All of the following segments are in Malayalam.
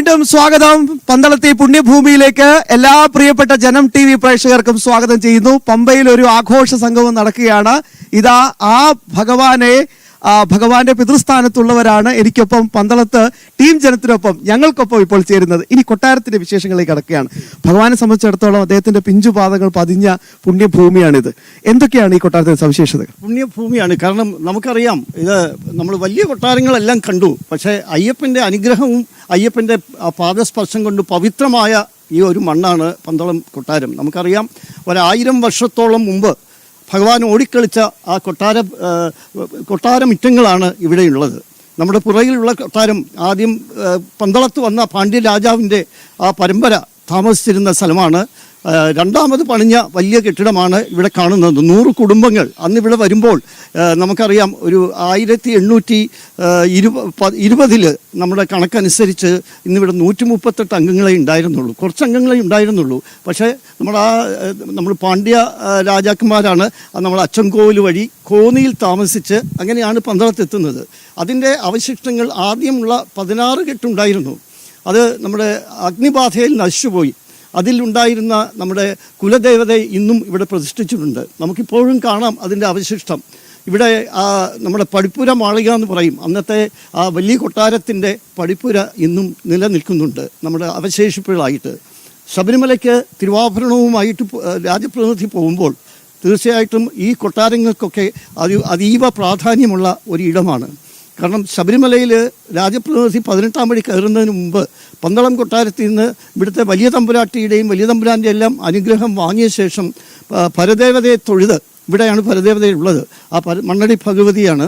വീണ്ടും സ്വാഗതം. പന്തളത്തെ പുണ്യഭൂമിയിലേക്ക് എല്ലാ പ്രിയപ്പെട്ട ജനം TV പ്രേക്ഷകർക്കും സ്വാഗതം ചെയ്യുന്നു. പമ്പയിൽ ഒരു ആഘോഷ സംഗമം നടക്കുകയാണ്. ഇതാ ആ ഭഗവാന്റെ പിതൃസ്ഥാനത്തുള്ളവരാണ് എനിക്കൊപ്പം പന്തളത്ത് ടീം ജനത്തിനൊപ്പം ഞങ്ങൾക്കൊപ്പം ഇപ്പോൾ ചേരുന്നത്. ഇനി കൊട്ടാരത്തിന്റെ വിശേഷങ്ങളിലേക്ക് കടക്കുകയാണ്. ഭഗവാനെ സംബന്ധിച്ചിടത്തോളം അദ്ദേഹത്തിന്റെ പിഞ്ചുപാദങ്ങൾ പതിഞ്ഞ പുണ്യഭൂമിയാണിത്. എന്തൊക്കെയാണ് ഈ കൊട്ടാരത്തിന്റെ സവിശേഷതകൾ? പുണ്യഭൂമിയാണ്. കാരണം നമുക്കറിയാം, ഇത് നമ്മൾ വലിയ കൊട്ടാരങ്ങളെല്ലാം കണ്ടു. പക്ഷേ അയ്യപ്പന്റെ അനുഗ്രഹവും അയ്യപ്പന്റെ പാദസ്പർശം കൊണ്ട് പവിത്രമായ ഈ ഒരു മണ്ണാണ് പന്തളം കൊട്ടാരം. നമുക്കറിയാം, 1000 വർഷത്തോളം മുമ്പ് ഭഗവാൻ ഓടിക്കളിച്ച ആ കൊട്ടാരമിറ്റങ്ങളാണ് ഇവിടെയുള്ളത്. നമ്മുടെ പുറകിലുള്ള കൊട്ടാരം ആദ്യം പന്തളത്ത് വന്ന പാണ്ഡ്യ രാജാവിൻ്റെ ആ പരമ്പര താമസിച്ചിരുന്ന സ്ഥലമാണ്. രണ്ടാമത് പണിഞ്ഞ വലിയ കെട്ടിടമാണ് ഇവിടെ കാണുന്നത്. 100 കുടുംബങ്ങൾ അന്നിവിടെ വരുമ്പോൾ നമുക്കറിയാം, ഒരു 1820 നമ്മുടെ കണക്കനുസരിച്ച് ഇന്നിവിടെ 138 അംഗങ്ങളെ ഉണ്ടായിരുന്നുള്ളൂ. കുറച്ച് അംഗങ്ങളെ ഉണ്ടായിരുന്നുള്ളൂ. പക്ഷേ നമ്മൾ പാണ്ഡ്യ രാജാക്കന്മാരാണ് നമ്മുടെ അച്ചൻകോവിൽ വഴി കോന്നിയിൽ താമസിച്ച് അങ്ങനെയാണ് പന്തളത്തെത്തുന്നത്. അതിൻ്റെ അവശിഷ്ടങ്ങൾ ആദ്യമുള്ള 16 കെട്ടുണ്ടായിരുന്നു. അത് നമ്മുടെ അഗ്നിബാധയിൽ നശിച്ചുപോയി. അതിലുണ്ടായിരുന്ന നമ്മുടെ കുലദേവതയെ ഇന്നും ഇവിടെ പ്രതിഷ്ഠിച്ചിട്ടുണ്ട്. നമുക്കിപ്പോഴും കാണാം അതിൻ്റെ അവശിഷ്ടം. ഇവിടെ നമ്മുടെ പടിപ്പുര മാളിക എന്ന് പറയും, അന്നത്തെ ആ വലിയ കൊട്ടാരത്തിൻ്റെ പടിപ്പുര ഇന്നും നിലനിൽക്കുന്നുണ്ട് നമ്മുടെ അവശേഷിപ്പുകളായിട്ട്. ശബരിമലയ്ക്ക് തിരുവാഭരണവുമായിട്ട് രാജപ്രതിനിധി പോകുമ്പോൾ തീർച്ചയായിട്ടും ഈ കൊട്ടാരങ്ങൾക്കൊക്കെ അതീവ പ്രാധാന്യമുള്ള ഒരിടമാണ്. കാരണം ശബരിമലയിൽ രാജപ്രതിനിധി 18-ാം പടി കയറുന്നതിന് മുമ്പ് പന്തളം കൊട്ടാരത്തിൽ നിന്ന് ഇവിടുത്തെ വലിയ തമ്പുരാട്ടിയുടെയും വലിയ തമ്പുരാൻ്റെ എല്ലാം അനുഗ്രഹം വാങ്ങിയ ശേഷം പരദേവതയെ തൊഴുത്, ഇവിടെയാണ് പരദേവതയുള്ളത്, ആ മണ്ണടി ഭഗവതിയാണ്,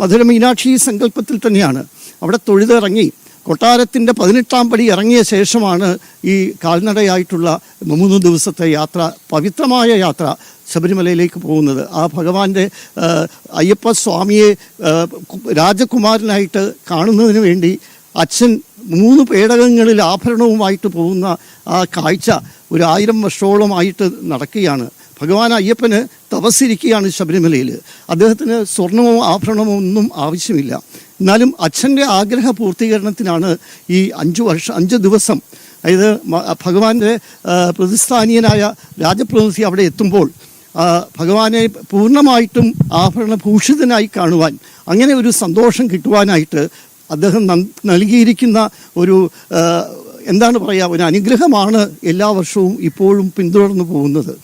മധുര മീനാക്ഷി സങ്കല്പത്തിൽ തന്നെയാണ്. അവിടെ തൊഴുതിറങ്ങി കൊട്ടാരത്തിൻ്റെ 18-ാം പടി ഇറങ്ങിയ ശേഷമാണ് ഈ കാൽനടയായിട്ടുള്ള 3 ദിവസത്തെ യാത്ര, പവിത്രമായ യാത്ര ശബരിമലയിലേക്ക് പോകുന്നത്. ആ ഭഗവാന്റെ അയ്യപ്പ സ്വാമിയെ രാജകുമാരനായിട്ട് കാണുന്നതിന് വേണ്ടി അച്ഛൻ 3 പേടകങ്ങളിൽ ആഭരണവുമായിട്ട് പോകുന്ന ആ കാഴ്ച 1000 വർഷത്തോളമായിട്ട് നടക്കുകയാണ്. ഭഗവാൻ അയ്യപ്പന് തപസ്സിരിക്കുകയാണ് ശബരിമലയിൽ. അദ്ദേഹത്തിന് സ്വർണമോ ആഭരണമോ ഒന്നും ആവശ്യമില്ല. എന്നാലും അച്ഛൻ്റെ ആഗ്രഹ പൂർത്തീകരണത്തിനാണ് ഈ 5 ദിവസം, അതായത് ഭഗവാന്റെ പ്രതിസ്ഥാനീയനായ രാജപ്രതിനിധി അവിടെ എത്തുമ്പോൾ ഭഗവാനെ പൂർണ്ണമായിട്ടും ആഭരണഭൂഷിതനായി കാണുവാൻ, അങ്ങനെ ഒരു സന്തോഷം കിട്ടുവാനായിട്ട് അദ്ദേഹം നൽകിയിരിക്കുന്ന ഒരു എന്താണ് പറയുക, ഒരു അനുഗ്രഹമാണ് എല്ലാ വർഷവും ഇപ്പോഴും പിന്തുടർന്നു പോകുന്നത്.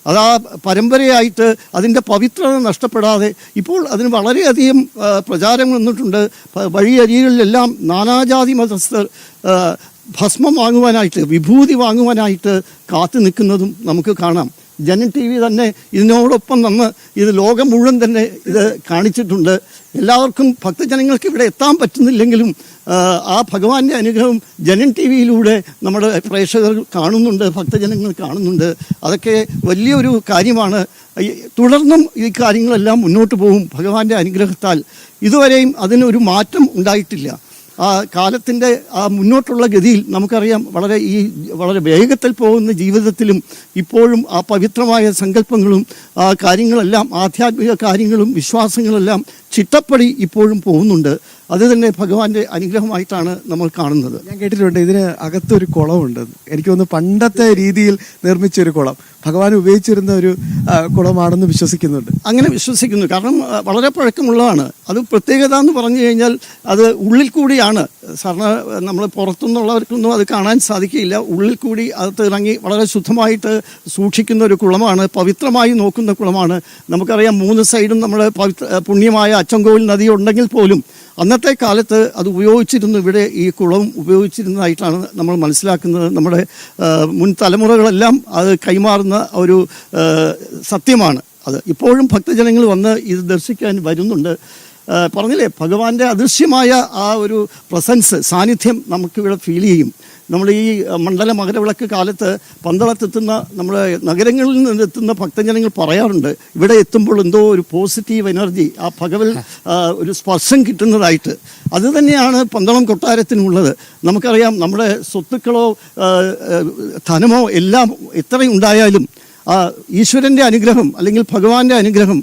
അത് ആ പരമ്പരയായിട്ട് അതിൻ്റെ പവിത്രത നഷ്ടപ്പെടാതെ ഇപ്പോൾ അതിന് വളരെയധികം പ്രചാരം വന്നിട്ടുണ്ട്. വഴിയരികളിലെല്ലാം നാനാജാതി മതസ്ഥർ ഭസ്മം വാങ്ങുവാനായിട്ട്, വിഭൂതി വാങ്ങുവാനായിട്ട് കാത്തു നിൽക്കുന്നതും നമുക്ക് കാണാം. ജനം TV തന്നെ ഇതിനോടൊപ്പം ഇത് ലോകം മുഴുവൻ തന്നെ ഇത് കാണിച്ചിട്ടുണ്ട്. എല്ലാവർക്കും ഭക്തജനങ്ങൾക്ക് ഇവിടെ എത്താൻ പറ്റുന്നില്ലെങ്കിലും ആ ഭഗവാന്റെ അനുഗ്രഹം ജനം TVയിലൂടെ നമ്മുടെ പ്രേക്ഷകർ കാണുന്നുണ്ട്, ഭക്തജനങ്ങൾ കാണുന്നുണ്ട്. അതൊക്കെ വലിയൊരു കാര്യമാണ്. തുടർന്നും ഈ കാര്യങ്ങളെല്ലാം മുന്നോട്ട് പോകും ഭഗവാന്റെ അനുഗ്രഹത്താൽ. ഇതുവരെയും അതിനൊരു മാറ്റം ഉണ്ടായിട്ടില്ല. ആ കാലത്തിൻ്റെ ആ മുന്നോട്ടുള്ള ഗതിയിൽ നമുക്കറിയാം, വളരെ വേഗത്തിൽ പോകുന്ന ജീവിതത്തിലും ഇപ്പോഴും ആ പവിത്രമായ സങ്കല്പങ്ങളും ആ കാര്യങ്ങളെല്ലാം, ആധ്യാത്മിക കാര്യങ്ങളും വിശ്വാസങ്ങളെല്ലാം ചിട്ടപ്പടി ഇപ്പോഴും പോകുന്നുണ്ട്. അത് തന്നെ ഭഗവാന്റെ അനുഗ്രഹമായിട്ടാണ് നമ്മൾ കാണുന്നത്. ഞാൻ കേട്ടിട്ടുണ്ട് ഇതിന് അകത്തൊരു കുളമുണ്ട്. എനിക്ക് തോന്നുന്നു പണ്ടത്തെ രീതിയിൽ നിർമ്മിച്ചൊരു കുളം, ഭഗവാൻ ഉപയോഗിച്ചിരുന്ന ഒരു കുളമാണെന്ന് വിശ്വസിക്കുന്നുണ്ട്. അങ്ങനെ വിശ്വസിക്കുന്നു. കാരണം വളരെ പഴക്കമുള്ളതാണ്. അത് പ്രത്യേകത എന്ന് പറഞ്ഞു കഴിഞ്ഞാൽ അത് ഉള്ളിൽ കൂടിയാണ്. സാറിന് നമ്മൾ പുറത്തുനിന്നുള്ളവർക്കൊന്നും അത് കാണാൻ സാധിക്കില്ല. ഉള്ളിൽ കൂടി അകത്ത് ഇറങ്ങി വളരെ ശുദ്ധമായിട്ട് സൂക്ഷിക്കുന്ന ഒരു കുളമാണ്, പവിത്രമായി നോക്കുന്ന കുളമാണ്. നമുക്കറിയാം 3 സൈഡും നമ്മുടെ പുണ്യമായ അച്ചൻകോവിൽ നദി ഉണ്ടെങ്കിൽ പോലും അന്നത്തെ കാലത്ത് അത് ഉപയോഗിച്ചിരുന്നു. ഇവിടെ ഈ കുളം ഉപയോഗിച്ചിരുന്നതായിട്ടാണ് നമ്മൾ മനസ്സിലാക്കുന്നത്. നമ്മുടെ മുൻ തലമുറകളെല്ലാം അത് കൈമാറുന്ന ഒരു സത്യമാണ് അത്. ഇപ്പോഴും ഭക്തജനങ്ങൾ വന്ന് ഇത് ദർശിക്കാൻ വരുന്നുണ്ട്. പറഞ്ഞില്ലേ, ഭഗവാന്റെ അദൃശ്യമായ ആ ഒരു പ്രസൻസ്, സാന്നിധ്യം നമുക്കിവിടെ ഫീൽ ചെയ്യും. നമ്മൾ ഈ മണ്ഡല മകരവിളക്ക് കാലത്ത് പന്തളത്തെത്തുന്ന നമ്മുടെ നഗരങ്ങളിൽ നിന്നെത്തുന്ന ഭക്തജനങ്ങൾ പറയാറുണ്ട്, ഇവിടെ എത്തുമ്പോൾ എന്തോ ഒരു പോസിറ്റീവ് എനർജി, ആ ഭഗവത് ഒരു സ്പർശം കിട്ടുന്നതായിട്ട്. അത് തന്നെയാണ് പന്തളം കൊട്ടാരത്തിനുള്ളത്. നമുക്കറിയാം, നമ്മുടെ സ്വത്തുക്കളോ ധനമോ എല്ലാം എത്രയുണ്ടായാലും ഈശ്വരൻ്റെ അനുഗ്രഹം അല്ലെങ്കിൽ ഭഗവാന്റെ അനുഗ്രഹം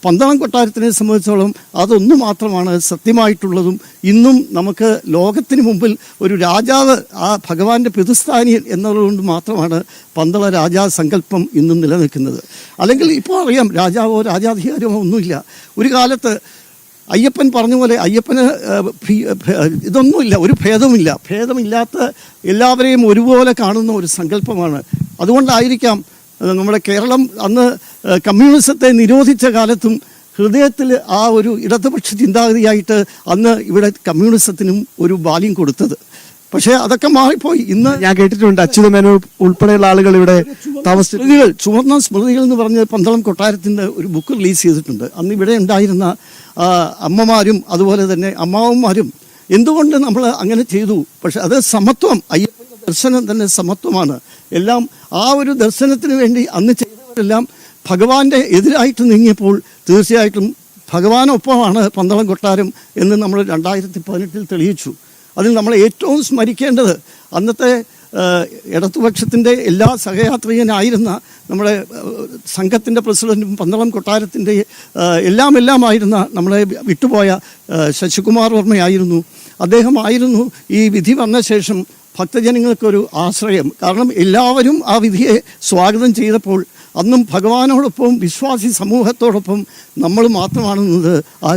പന്തളം കൊട്ടാരത്തിനെ സംബന്ധിച്ചോളം അതൊന്നു മാത്രമാണ് സത്യമായിട്ടുള്ളതും ഇന്നും നമുക്ക് ലോകത്തിന് മുമ്പിൽ ഒരു രാജാവ് ആ ഭഗവാന്റെ പിതൃസ്ഥാനിയൻ എന്നതുകൊണ്ട് മാത്രമാണ് പന്തള രാജാസങ്കല്പം ഇന്നും നിലനിൽക്കുന്നത്. അല്ലെങ്കിൽ ഇപ്പോൾ അറിയാം രാജാവോ രാജാധികാരമോ ഒന്നുമില്ല. ഒരു കാലത്ത് അയ്യപ്പൻ പറഞ്ഞ പോലെ അയ്യപ്പന് ഇതൊന്നുമില്ല, ഒരു ഭേദമില്ലാത്ത എല്ലാവരെയും ഒരുപോലെ കാണുന്ന ഒരു സങ്കല്പമാണ്. അതുകൊണ്ടായിരിക്കാം നമ്മുടെ കേരളം അന്ന് കമ്മ്യൂണിസത്തെ നിരോധിച്ച കാലത്തും ഹൃദയത്തിൽ ആ ഒരു ഇടതുപക്ഷ ചിന്താഗതിയായിട്ട് അന്ന് ഇവിടെ കമ്മ്യൂണിസത്തിനും ഒരു ബാല്യം കൊടുത്തത്. പക്ഷേ അതൊക്കെ മാറിപ്പോയി. ഇന്ന് ഞാൻ കേട്ടിട്ടുണ്ട് അച്യുതമേനോൻ ഉൾപ്പെടെയുള്ള ആളുകൾ ഇവിടെ താമസിച്ചു. ചുവന്ന സ്മൃതികൾ എന്ന് പറഞ്ഞ് പന്തളം കൊട്ടാരത്തിൻ്റെ ഒരു ബുക്ക് റിലീസ് ചെയ്തിട്ടുണ്ട്. അന്ന് ഇവിടെ ഉണ്ടായിരുന്ന അമ്മമാരും അതുപോലെ തന്നെ അമ്മാവന്മാരും എന്തുകൊണ്ട് നമ്മൾ അങ്ങനെ ചെയ്തു. പക്ഷെ അത് സമത്വം, അയ്യപ്പൻ്റെ ദർശനം തന്നെ സമത്വമാണ്. എല്ലാം ആ ഒരു ദർശനത്തിന് വേണ്ടി അന്ന് ചെയ്തവരെല്ലാം ഭഗവാന്റെ എതിരായിട്ട് നീങ്ങിയപ്പോൾ തീർച്ചയായിട്ടും ഭഗവാനൊപ്പമാണ് പന്തളം കൊട്ടാരം എന്ന് നമ്മൾ 2018 തെളിയിച്ചു. അതിൽ നമ്മൾ ഏറ്റവും സ്മരിക്കേണ്ടത് അന്നത്തെ ഇടതുപക്ഷത്തിൻ്റെ എല്ലാ സഹയാത്രികനായിരുന്ന നമ്മുടെ സംഘത്തിൻ്റെ പ്രസിഡന്റും പന്തളം കൊട്ടാരത്തിൻ്റെ എല്ലാമായിരുന്ന നമ്മളെ വിട്ടുപോയ ശശികുമാർ വർമ്മയായിരുന്നു. അദ്ദേഹമായിരുന്നു ഈ വിധി വന്ന ശേഷം ഭക്തജനങ്ങൾക്കൊരു ആശ്രയം. കാരണം എല്ലാവരും ആ വിധിയെ സ്വാഗതം ചെയ്തപ്പോൾ അന്നും ഭഗവാനോടൊപ്പം വിശ്വാസി സമൂഹത്തോടൊപ്പം നമ്മൾ മാത്രമാണെന്നത് ആ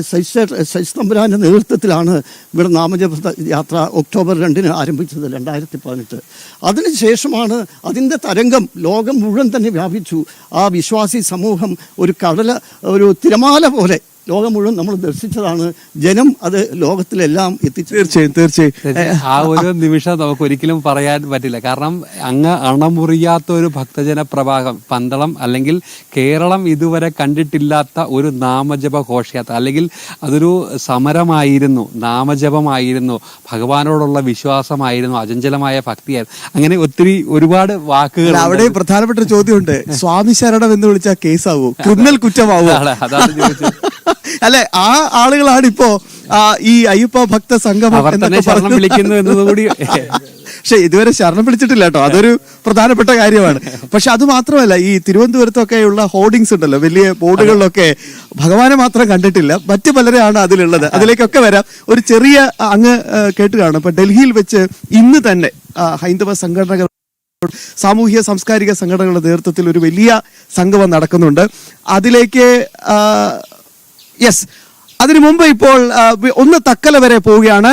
ശശിതമ്പുരാൻ്റെ നേതൃത്വത്തിലാണ് ഇവിടെ നാമജപ യാത്ര ഒക്ടോബർ 2 ആരംഭിച്ചത് 2018. അതിനുശേഷമാണ് അതിൻ്റെ തരംഗം ലോകം മുഴുവൻ തന്നെ വ്യാപിച്ചു. ആ വിശ്വാസി സമൂഹം ഒരു തിരമാല പോലെ ലോകം മുഴുവൻ നമ്മൾ ദർശിച്ചതാണ്. ജനം അത് ലോകത്തിലെല്ലാം എത്തിച്ചു. തീർച്ചയായും ആ ഒരു നിമിഷം നമുക്ക് ഒരിക്കലും പറയാൻ പറ്റില്ല. കാരണം അങ്ങ് അണമുറിയാത്ത ഒരു ഭക്തജന പ്രവാഹം പന്തളം അല്ലെങ്കിൽ കേരളം ഇതുവരെ കണ്ടിട്ടില്ലാത്ത ഒരു നാമജപ ഘോഷയാത്ര, അല്ലെങ്കിൽ അതൊരു സമരമായിരുന്നു, നാമജപമായിരുന്നു, ഭഗവാനോടുള്ള വിശ്വാസമായിരുന്നു, അചഞ്ചലമായ ഭക്തിയായിരുന്നു. അങ്ങനെ ഒരുപാട് വാക്കുകൾ. അവിടെ പ്രധാനപ്പെട്ട ഒരു ചോദ്യമുണ്ട്, സ്വാമി ശരണം എന്ന് വിളിച്ചാൽ കേസാവോ, ക്രിമിനൽ കുറ്റമാവോ? അതാണ് ചോദിച്ചത്. അല്ലെ, ആ ആളുകളാണ് ഇപ്പോ ഈ അയ്യപ്പ ഭക്ത സംഗമം ശരണം വിളിക്കുന്നു എന്നതുകൂടി. പക്ഷെ ഇതുവരെ ശരണം പിടിച്ചിട്ടില്ല കേട്ടോ, അതൊരു പ്രധാനപ്പെട്ട കാര്യമാണ്. പക്ഷെ അത് മാത്രമല്ല, ഈ തിരുവനന്തപുരത്തൊക്കെയുള്ള ഹോർഡിങ്സ് ഉണ്ടല്ലോ, വലിയ ബോർഡുകളിലൊക്കെ ഭഗവാനെ മാത്രം കണ്ടിട്ടില്ല, മറ്റു പലരെയാണ് അതിലുള്ളത്. അതിലേക്കൊക്കെ വരാം. ഒരു ചെറിയ അങ്ങ് കേട്ട് കാണും. ഇപ്പൊ ഡൽഹിയിൽ വെച്ച് ഇന്ന് തന്നെ ഹൈന്ദവ സംഘടനകൾ, സാമൂഹിക സാംസ്കാരിക സംഘടനകളുടെ നേതൃത്വത്തിൽ ഒരു വലിയ സംഗമം നടക്കുന്നുണ്ട്. അതിലേക്ക് അതിനു മുമ്പ് ഇപ്പോൾ ഒന്ന് തക്കല വരെ പോവുകയാണ്.